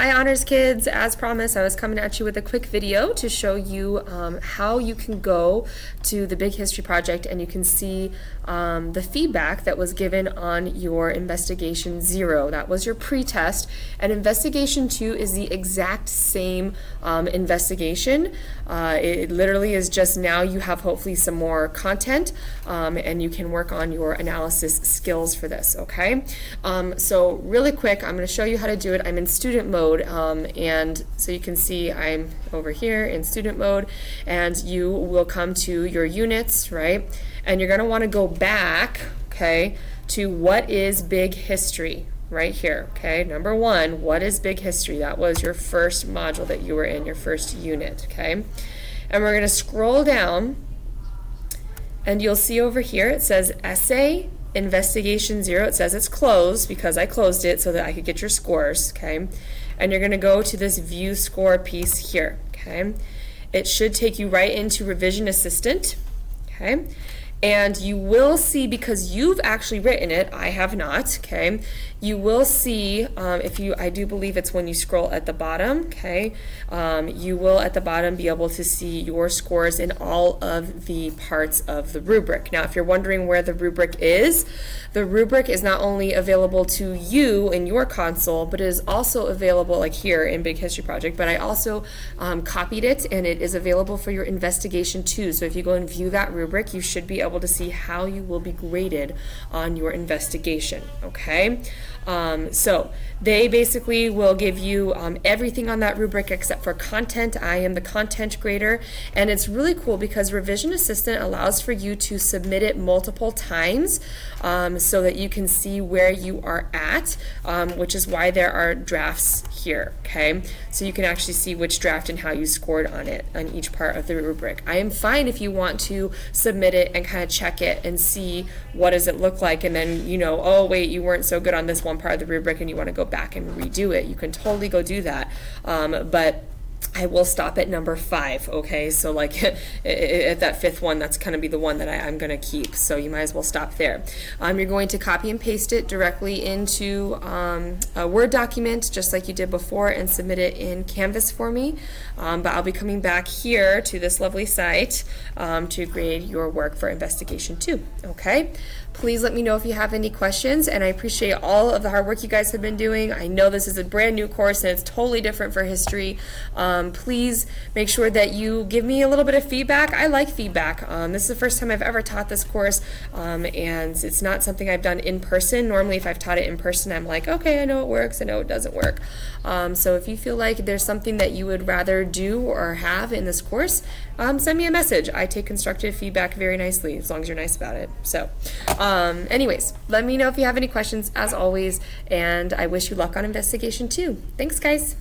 Hi Honors Kids, as promised I was coming at you with a quick video to show you how you can go to the Big History Project and you can see the feedback that was given on your Investigation 0. That was your pre-test, and Investigation 2 is the exact same investigation. It literally is just now you have hopefully some more content and you can work on your analysis skills for this, okay? So really quick, I'm going to show you how to do it. I'm in student mode, and so you can see I'm over here in student mode, and you will come to your units, right? And you're going to want to go back, okay, to what is Big History right here, okay? Number 1, what is Big History? That was your first module that you were in, your first unit, okay? And we're going to scroll down, and you'll see over here it says Essay Investigation 0. It says it's closed because I closed it so that I could get your scores, okay? And you're going to go to this View Score piece here, okay? It should take you right into Revision Assistant, okay? And you will see, because you've actually written it, I have not, okay? You will see, I do believe it's when you scroll at the bottom, okay? You will at the bottom be able to see your scores in all of the parts of the rubric. Now, if you're wondering where the rubric is not only available to you in your console, but it is also available like here in Big History Project, but I also copied it, and it is available for your Investigation 2. So if you go and view that rubric, you should be able to see how you will be graded on your investigation, okay? So they basically will give you everything on that rubric except for content. I am the content grader, and it's really cool because Revision Assistant allows for you to submit it multiple times so that you can see where you are at, which is why there are drafts here, okay? So you can actually see which draft and how you scored on it on each part of the rubric. I am fine if you want to submit it and kind of check it and see what does it look like, and then you know, oh wait, you weren't so good on this one part of the rubric and you want to go back and redo it. You can totally go do that, but I will stop at number 5, okay? So like at that 5th one, that's going to be the one that I'm going to keep. So you might as well stop there. You're going to copy and paste it directly into a Word document, just like you did before, and submit it in Canvas for me. But I'll be coming back here to this lovely site to grade your work for Investigation 2, okay? Please let me know if you have any questions, and I appreciate all of the hard work you guys have been doing. I know this is a brand new course and it's totally different for history. Please make sure that you give me a little bit of feedback. I like feedback. This is the first time I've ever taught this course, and it's not something I've done in person. Normally if I've taught it in person, I'm like, okay, I know it works, I know it doesn't work. So if you feel like there's something that you would rather do or have in this course, send me a message. I take constructive feedback very nicely, as long as you're nice about it. So anyways, let me know if you have any questions as always, and I wish you luck on Investigation 2. Thanks guys.